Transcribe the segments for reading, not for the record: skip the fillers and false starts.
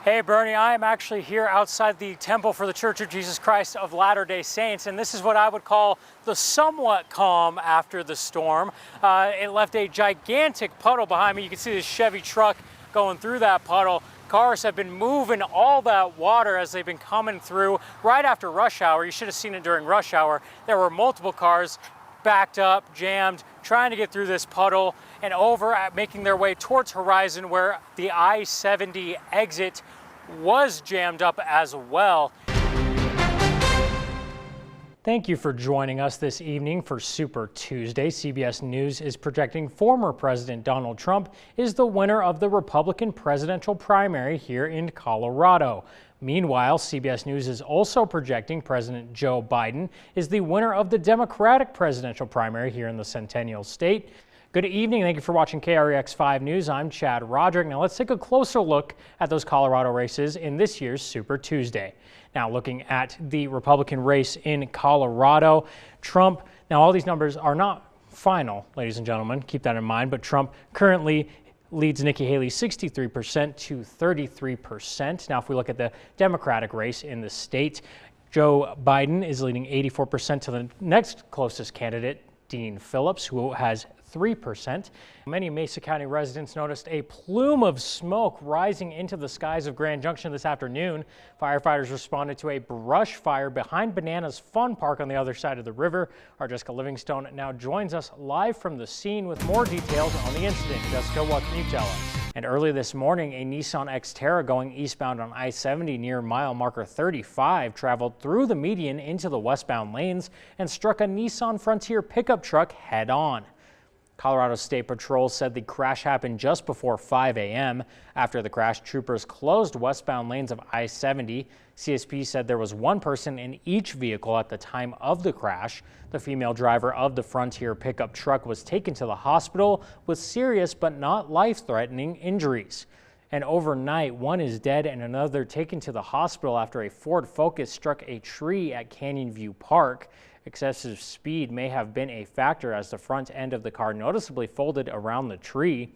Hey Bernie, I am actually here outside the Temple for the Church of Jesus Christ of Latter-day Saints, and this is what I would call the somewhat calm after the storm. It left a gigantic puddle behind me. You can see this Chevy truck going through that puddle. Cars have been moving all that water as they've been coming through right after rush hour. You should have seen it during rush hour. There were multiple cars backed up, jammed, trying to get through this puddle and over, making their way towards Horizon, where the I-70 exit was jammed up as well. Thank you for joining us this evening for Super Tuesday. CBS News is projecting former President Donald Trump is the winner of the Republican presidential primary here in Colorado. Meanwhile, CBS News is also projecting President Joe Biden is the winner of the Democratic presidential primary here in the Centennial State. Good evening. Thank you for watching KREX 5 News. I'm Chad Roderick. Now let's take a closer look at those Colorado races in this year's Super Tuesday. Now looking at the Republican race in Colorado, Trump, now all these numbers are not final, ladies and gentlemen, keep that in mind, but Trump currently leads Nikki Haley 63% to 33%. Now if we look at the Democratic race in the state, Joe Biden is leading 84% to the next closest candidate, Dean Phillips, who has 3%. Many Mesa County residents noticed a plume of smoke rising into the skies of Grand Junction this afternoon. Firefighters responded to a brush fire behind Bananas Fun Park on the other side of the river. Our Jessica Livingstone now joins us live from the scene with more details on the incident. Jessica, what can you tell us? And early this morning, a Nissan Xterra going eastbound on I-70 near mile marker 35 traveled through the median into the westbound lanes and struck a Nissan Frontier pickup truck head-on. Colorado State Patrol said the crash happened just before 5 a.m. After the crash, troopers closed westbound lanes of I-70. CSP said there was one person in each vehicle at the time of the crash. The female driver of the Frontier pickup truck was taken to the hospital with serious but not life-threatening injuries. And overnight, one is dead and another taken to the hospital after a Ford Focus struck a tree at Canyon View Park. Excessive speed may have been a factor as the front end of the car noticeably folded around the tree.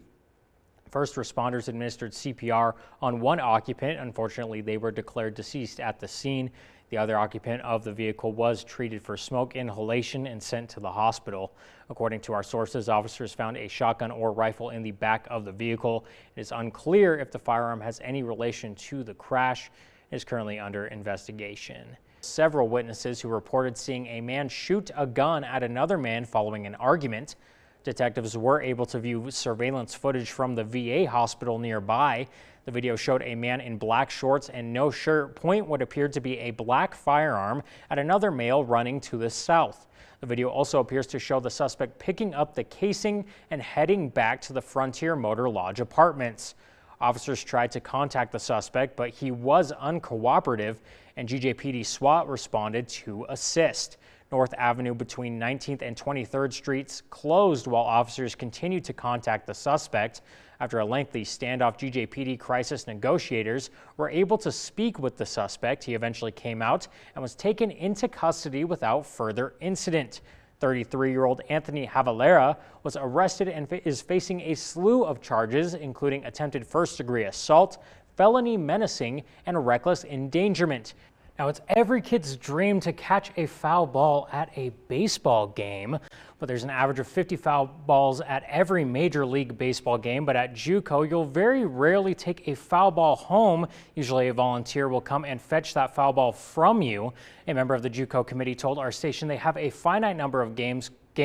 First responders administered CPR on one occupant. Unfortunately, they were declared deceased at the scene. The other occupant of the vehicle was treated for smoke inhalation and sent to the hospital. According to our sources, officers found a shotgun or rifle in the back of the vehicle. It is unclear if the firearm has any relation to the crash. It is currently under investigation. Several witnesses who reported seeing a man shoot a gun at another man following an argument. Detectives were able to view surveillance footage from the VA hospital nearby. The video showed a man in black shorts and no shirt point what appeared to be a black firearm at another male running to the south. The video also appears to show the suspect picking up the casing and heading back to the Frontier Motor Lodge apartments. Officers tried to contact the suspect, but he was uncooperative, and GJPD SWAT responded to assist. North Avenue between 19th and 23rd Streets closed while officers continued to contact the suspect. After a lengthy standoff, GJPD crisis negotiators were able to speak with the suspect. He eventually came out and was taken into custody without further incident. 33-year-old Anthony Havalera was arrested and is facing a slew of charges, including attempted first-degree assault, felony menacing, and reckless endangerment. Now, it's every kid's dream to catch a foul ball at a baseball game, but there's an average of 50 foul balls at every Major League Baseball game. But at JUCO, you'll very rarely take a foul ball home. Usually a volunteer will come and fetch that foul ball from you. A member of the JUCO committee told our station they have a finite number of game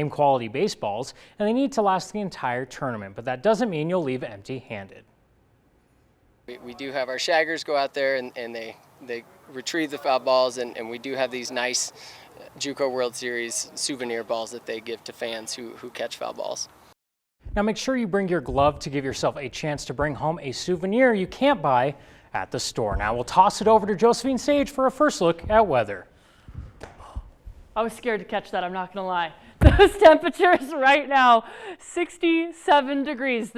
quality baseballs, and they need to last the entire tournament, but that doesn't mean you'll leave empty-handed. We do have our shaggers go out there and they retrieve the foul balls, and we do have these nice JUCO World Series souvenir balls that they give to fans who catch foul balls. Now make sure you bring your glove to give yourself a chance to bring home a souvenir you can't buy at the store. Now we'll toss it over to Josephine Sage for a first look at weather. I was scared to catch that, I'm not gonna lie. Those temperatures right now, 67 degrees.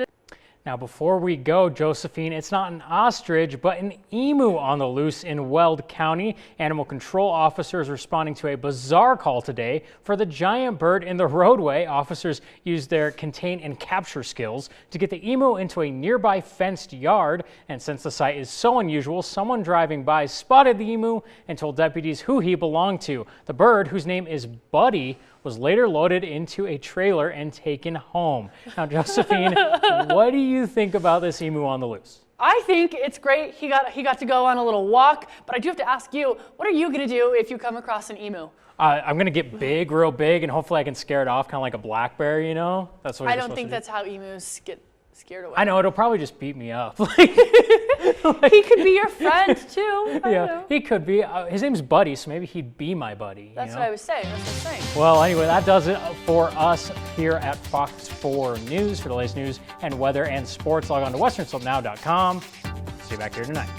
Now, before we go, Josephine, it's not an ostrich, but an emu on the loose in Weld County. Animal control officers responding to a bizarre call today for the giant bird in the roadway. Officers used their contain and capture skills to get the emu into a nearby fenced yard. And since the sight is so unusual, someone driving by spotted the emu and told deputies who he belonged to. The bird, whose name is Buddy, was later loaded into a trailer and taken home. Now, Josephine, what do you think about this emu on the loose? I think it's great. He got to go on a little walk, but I do have to ask you, what are you going to do if you come across an emu? I'm going to get big, real big, and hopefully I can scare it off, kind of like a black bear, you know? That's what I don't think that's how emus get scared away. I know, it'll probably just beat me up. He could be your friend, too. I don't know. He could be. His name's Buddy, so maybe he'd be my buddy. That's what I was saying. Well, anyway, that does it for us here at Fox 4 News. For the latest news and weather and sports, log on to westernslopenow.com. See you back here tonight.